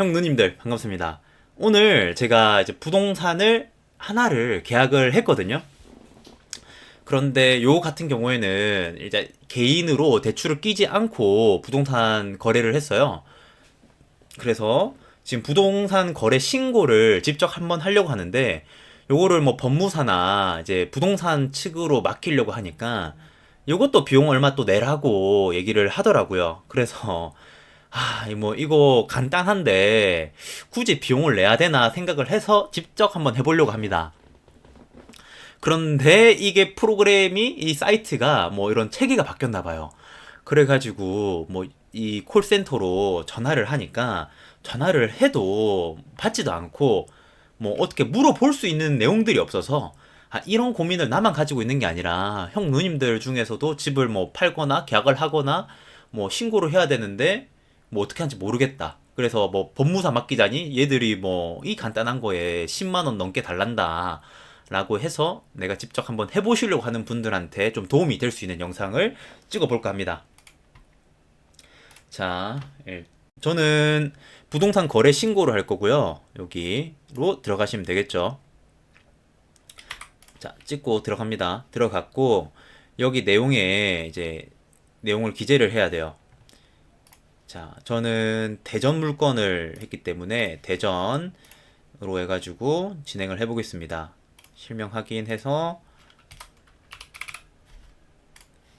형 누님들 반갑습니다. 오늘 제가 이제 부동산을 하나를 계약을 했거든요. 그런데 요 같은 경우에는 이제 개인으로 대출을 끼지 않고 부동산 거래를 했어요. 그래서 지금 부동산 거래 신고를 직접 한번 하려고 하는데 요거를 뭐 법무사나 이제 부동산 측으로 맡기려고 하니까 요것도 비용 얼마 또 내라고 얘기를 하더라고요. 그래서 뭐 이거 간단한데 굳이 비용을 내야 되나 생각을 해서 직접 한번 해보려고 합니다. 그런데 이게 프로그램이 이 사이트가 뭐 이런 체계가 바뀌었나 봐요. 그래가지고 뭐 이 콜센터로 전화를 하니까 전화를 해도 받지도 않고 뭐 어떻게 물어볼 수 있는 내용들이 없어서 이런 고민을 나만 가지고 있는 게 아니라 형 누님들 중에서도 집을 뭐 팔거나 계약을 하거나 뭐 신고를 해야 되는데 뭐 어떻게 하는지 모르겠다. 그래서 뭐 법무사 맡기자니 얘들이 뭐 이 간단한 거에 10만 원 넘게 달란다. 라고 해서 내가 직접 한번 해보시려고 하는 분들한테 좀 도움이 될 수 있는 영상을 찍어볼까 합니다. 자, 저는 부동산 거래 신고를 할 거고요. 여기로 들어가시면 되겠죠. 자, 찍고 들어갑니다. 들어갔고, 여기 내용에 이제 내용을 기재를 해야 돼요. 자, 저는 대전 물건을 했기 때문에 대전으로 해가지고 진행을 해보겠습니다. 실명 확인해서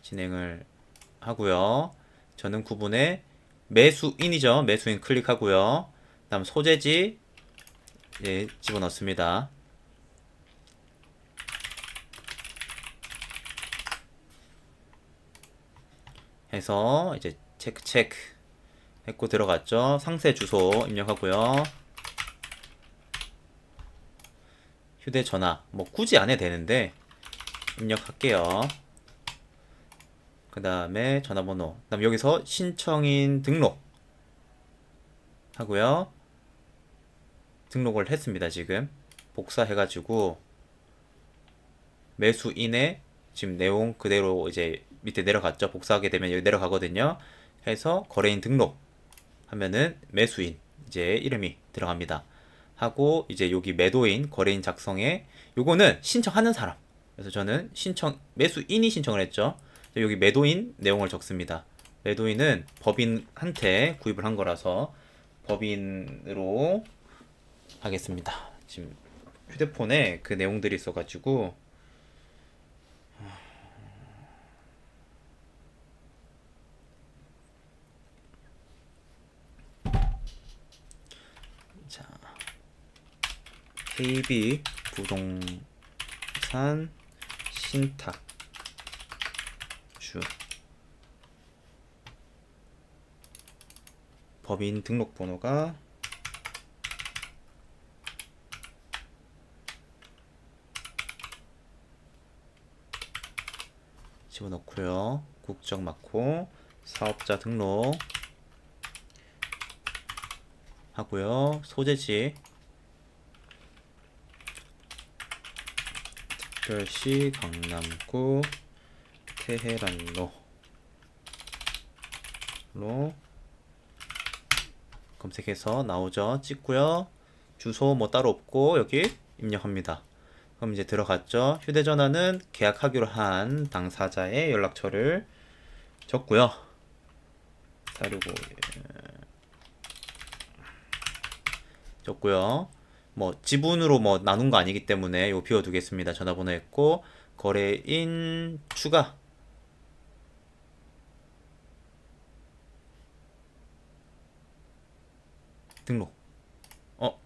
진행을 하고요. 저는 구분에 매수인이죠. 매수인 클릭하고요. 다음 소재지 집어넣습니다. 해서 이제 체크 했고 들어갔죠. 상세 주소 입력하고요. 휴대전화 뭐 굳이 안 해도 되는데 입력할게요. 그 다음에 전화번호. 그 다음 여기서 신청인 등록 하고요. 등록을 했습니다. 지금 복사해가지고 매수인의 지금 내용 그대로 이제 밑에 내려갔죠. 복사하게 되면 여기 내려가거든요. 해서 거래인 등록 하면은 매수인 이제 이름이 들어갑니다. 하고 이제 여기 매도인 거래인 작성에 요거는 신청하는 사람. 그래서 저는 매수인이 신청을 했죠. 여기 매도인 내용을 적습니다. 매도인은 법인한테 구입을 한 거라서 법인으로 하겠습니다. 지금 휴대폰에 그 내용들이 있어가지고 자 KB 부동산 신탁주 법인 등록번호가 집어넣고요. 국적 맞고 사업자 등록 하고요. 소재지 특별시 강남구 테헤란로로 검색해서 나오죠. 찍고요. 주소 뭐 따로 없고 여기 입력합니다. 그럼 이제 들어갔죠. 휴대전화는 계약하기로 한 당사자의 연락처를 적고요. 465 적고요. 뭐 지분으로 뭐 나눈 거 아니기 때문에 요 비워두겠습니다. 전화번호 했고 거래인 추가 등록.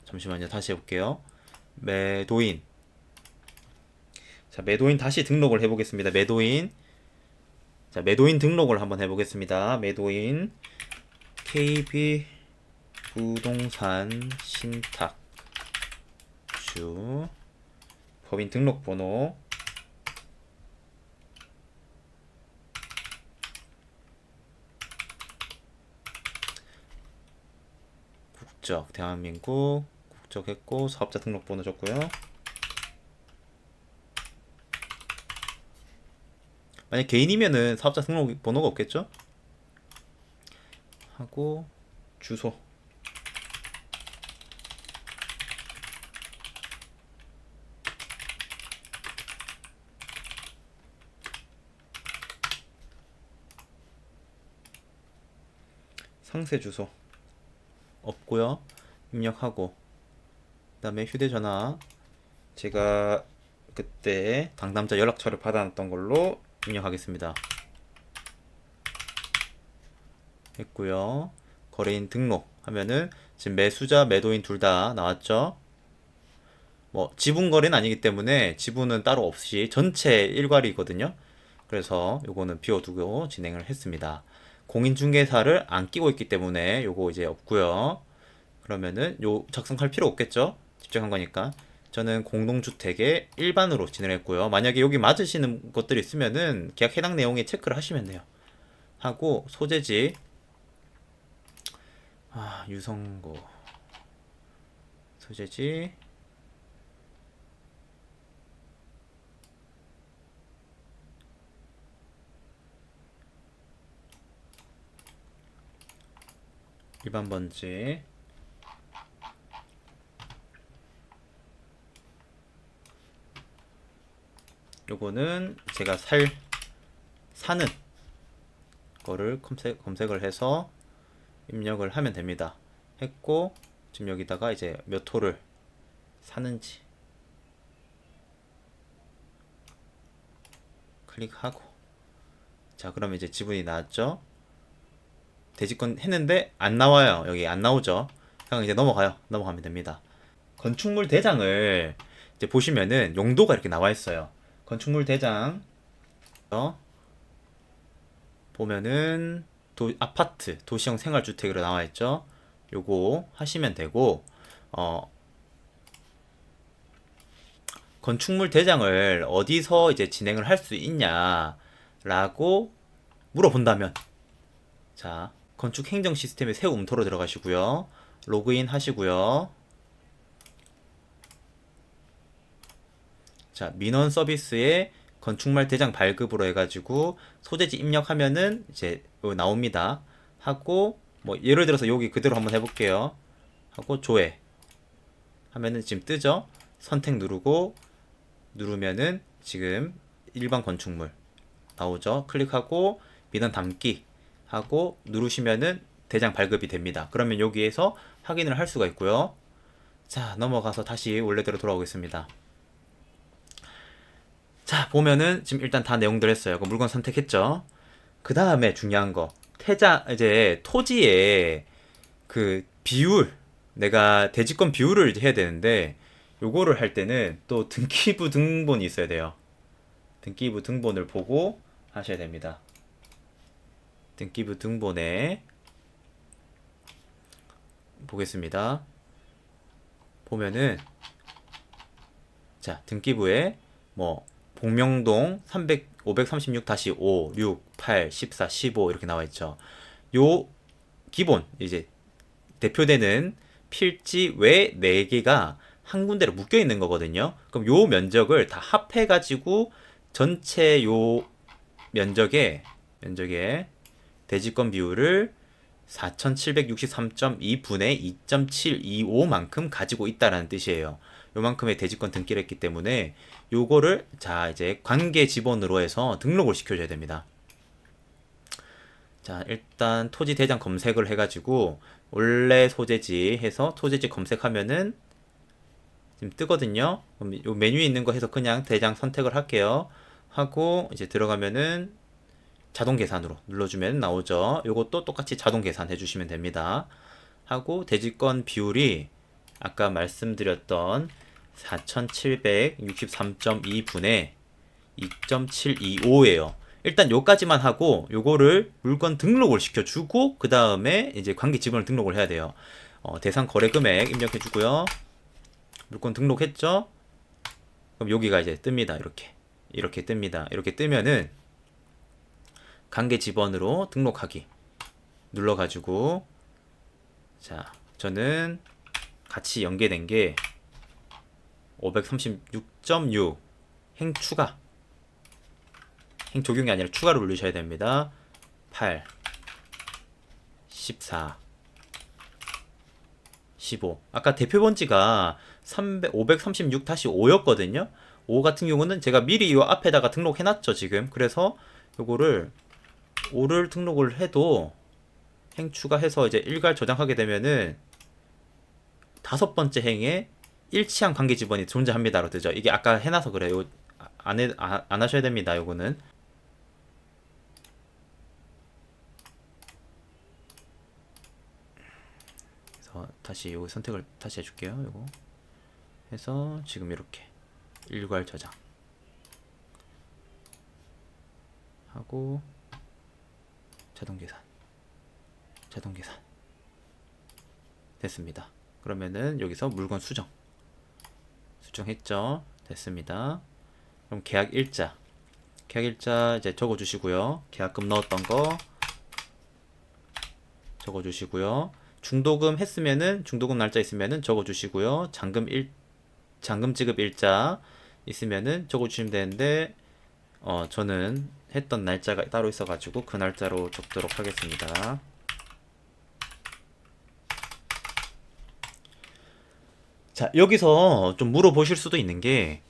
잠시만요. 다시 해볼게요. 매도인. 자, 매도인 다시 등록을 해보겠습니다. 매도인. 자, 매도인 등록을 한번 해보겠습니다. 매도인 KB 부동산 신탁주 법인 등록번호 국적 대한민국 국적 했고 사업자 등록번호 줬고요. 만약 개인이면은 사업자 등록번호가 없겠죠? 하고 주소 상세 주소 없고요. 입력하고 그다음에 휴대전화 제가 그때 당담자 연락처를 받아놨던 걸로 입력하겠습니다. 했고요. 거래인 등록 하면은 지금 매수자, 매도인 둘 다 나왔죠. 뭐 지분 거래는 아니기 때문에 지분은 따로 없이 전체 일괄이거든요. 그래서 요거는 비워두고 진행을 했습니다. 공인중개사를 안 끼고 있기 때문에 요거 이제 없고요. 그러면은 요 작성할 필요 없겠죠? 집정한 거니까. 저는 공동주택에 일반으로 진행했고요. 만약에 여기 맞으시는 것들이 있으면은 계약 해당 내용에 체크를 하시면 돼요. 하고 소재지 유성고 소재지 일반 번지 요거는 제가 사는 거를 검색을 해서 입력을 하면 됩니다. 했고 지금 여기다가 이제 몇 호를 사는지 클릭하고 자 그럼 이제 지분이 나왔죠. 대지권 했는데 안 나와요. 여기 안 나오죠. 그냥 이제 넘어가면 됩니다. 건축물 대장을 이제 보시면은 용도가 이렇게 나와 있어요. 건축물 대장 보면은 아파트, 도시형 생활주택으로 나와 있죠. 요거 하시면 되고 건축물 대장을 어디서 이제 진행을 할 수 있냐라고 물어본다면 자 건축 행정 시스템의 새 움토로 들어가시고요. 로그인 하시고요. 자 민원 서비스에 건축물 대장 발급으로 해가지고 소재지 입력하면은 이제 나옵니다. 하고 뭐 예를 들어서 여기 그대로 한번 해볼게요. 하고 조회 하면은 지금 뜨죠. 선택 누르면은 지금 일반 건축물 나오죠. 클릭하고 민원 담기 하고 누르시면은 대장 발급이 됩니다. 그러면 여기에서 확인을 할 수가 있고요. 자 넘어가서 다시 원래대로 돌아오겠습니다. 자 보면은 지금 일단 다 내용들 했어요. 그 물건 선택했죠. 그 다음에 중요한 거 이제 토지의 그 비율 내가 대지권 비율을 이제 해야 되는데 요거를 할 때는 또 등기부 등본이 있어야 돼요. 등기부 등본을 보고 하셔야 됩니다. 등기부 등본에 보겠습니다. 보면은 자 등기부에 뭐 복명동 536-5, 6, 8, 14, 15 이렇게 나와 있죠. 요 기본 이제 대표되는 필지 외 4개가 한 군데로 묶여 있는 거거든요. 그럼 요 면적을 다 합해 가지고 전체 요 면적에 대지권 비율을 4763.2분의 2.725만큼 가지고 있다라는 뜻이에요. 요만큼의 대지권 등기를 했기 때문에 요거를 자 이제 관계 지번으로 해서 등록을 시켜줘야 됩니다. 자 일단 토지 대장 검색을 해가지고 원래 소재지 해서 소재지 검색하면은 지금 뜨거든요. 그럼 요 메뉴에 있는 거 해서 그냥 대장 선택을 할게요. 하고 이제 들어가면은 자동 계산으로 눌러주면 나오죠. 요것도 똑같이 자동 계산 해주시면 됩니다. 하고 대지권 비율이 아까 말씀드렸던 4763.2분의 2.725예요. 일단 요까지만 하고 요거를 물건 등록을 시켜주고 그 다음에 이제 관계 지분을 등록을 해야 돼요. 대상 거래 금액 입력해주고요. 물건 등록했죠? 그럼 여기가 이제 뜹니다. 이렇게 뜹니다. 이렇게 뜨면은 관계 지번으로 등록하기 눌러가지고 자 저는 같이 연계된 게 536.6 행 추가 행 적용이 아니라 추가로 누르셔야 됩니다. 8 14 15 아까 대표 번지가 536-5였거든요. 5 같은 경우는 제가 미리 이 앞에다가 등록해놨죠 지금. 그래서 요거를 5를 등록을 해도 행 추가해서 이제 일괄 저장하게 되면은 다섯 번째 행에 일치한 관계 지번이 존재합니다로 뜨죠. 이게 아까 해놔서 그래요. 안 하셔야 됩니다. 요거는. 그래서 다시 요 선택을 다시 해줄게요. 요거 해서 지금 이렇게 일괄 저장 하고 자동 계산 됐습니다. 그러면은 여기서 물건 수정했죠. 됐습니다. 그럼 계약 일자 이제 적어주시고요. 계약금 넣었던 거 적어주시고요. 중도금 했으면은 중도금 날짜 있으면은 적어주시고요. 잔금 지급 일자 있으면은 적어주시면 되는데 저는 했던 날짜가 따로 있어가지고 그 날짜로 적도록 하겠습니다. 자, 여기서 좀 물어보실 수도 있는 게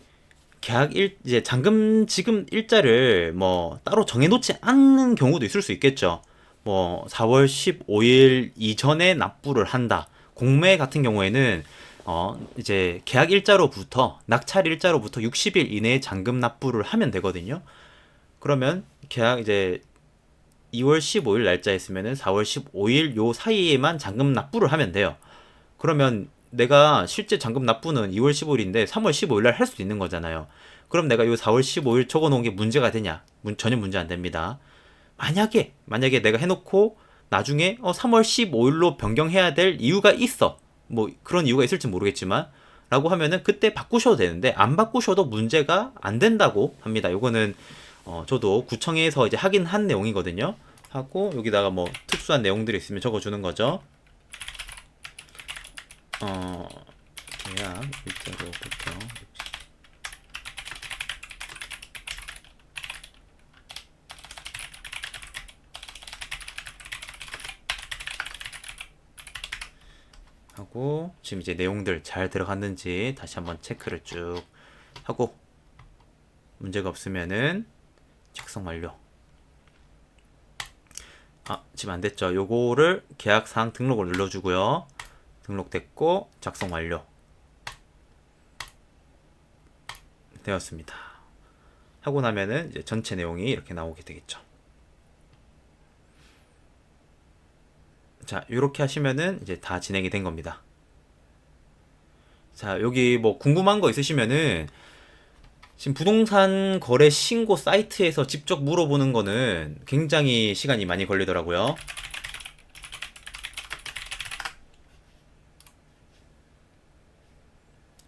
이제 잔금 지급 일자를 뭐 따로 정해놓지 않는 경우도 있을 수 있겠죠. 뭐 4월 15일 이전에 납부를 한다. 공매 같은 경우에는 이제 계약 일자로부터 낙찰 일자로부터 60일 이내에 잔금 납부를 하면 되거든요. 그러면 계약 이제 2월 15일 날짜였으면은 4월 15일 요 사이에만 잔금 납부를 하면 돼요. 그러면 내가 실제 잔금 납부는 2월 15일인데 3월 15일 날 할 수도 있는 거잖아요. 그럼 내가 요 4월 15일 적어 놓은 게 문제가 되냐? 전혀 문제 안 됩니다. 만약에 내가 해놓고 나중에 3월 15일로 변경해야 될 이유가 있어. 뭐 그런 이유가 있을지 모르겠지만 라고 하면은 그때 바꾸셔도 되는데 안 바꾸셔도 문제가 안 된다고 합니다. 요거는 저도 구청에서 이제 확인한 내용이거든요. 하고 여기다가 뭐 특수한 내용들이 있으면 적어주는 거죠. 계약 일자로부터 하고 지금 이제 내용들 잘 들어갔는지 다시 한번 체크를 쭉 하고 문제가 없으면은 작성 완료. 지금 안 됐죠. 요거를 계약사항 등록을 눌러주고요. 등록됐고 작성 완료 되었습니다. 하고 나면은 이제 전체 내용이 이렇게 나오게 되겠죠. 자, 이렇게 하시면은 이제 다 진행이 된 겁니다. 자, 여기 뭐 궁금한 거 있으시면은 지금 부동산 거래 신고 사이트에서 직접 물어보는 거는 굉장히 시간이 많이 걸리더라고요.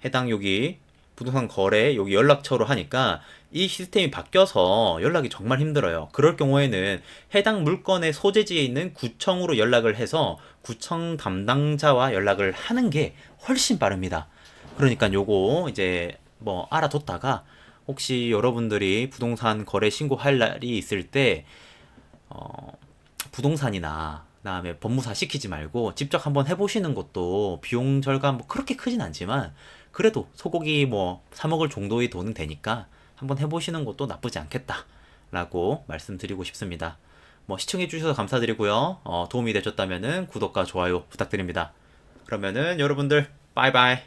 해당 여기 부동산 거래 여기 연락처로 하니까 이 시스템이 바뀌어서 연락이 정말 힘들어요. 그럴 경우에는 해당 물건의 소재지에 있는 구청으로 연락을 해서 구청 담당자와 연락을 하는 게 훨씬 빠릅니다. 그러니까 요거 이제 뭐 알아뒀다가 혹시 여러분들이 부동산 거래 신고할 날이 있을 때 부동산이나 그다음에 법무사 시키지 말고 직접 한번 해보시는 것도 비용 절감 뭐 그렇게 크진 않지만 그래도 소고기 뭐 사 먹을 정도의 돈은 되니까 한번 해보시는 것도 나쁘지 않겠다라고 말씀드리고 싶습니다. 뭐 시청해주셔서 감사드리고요. 도움이 되셨다면은 구독과 좋아요 부탁드립니다. 그러면은 여러분들 빠이빠이.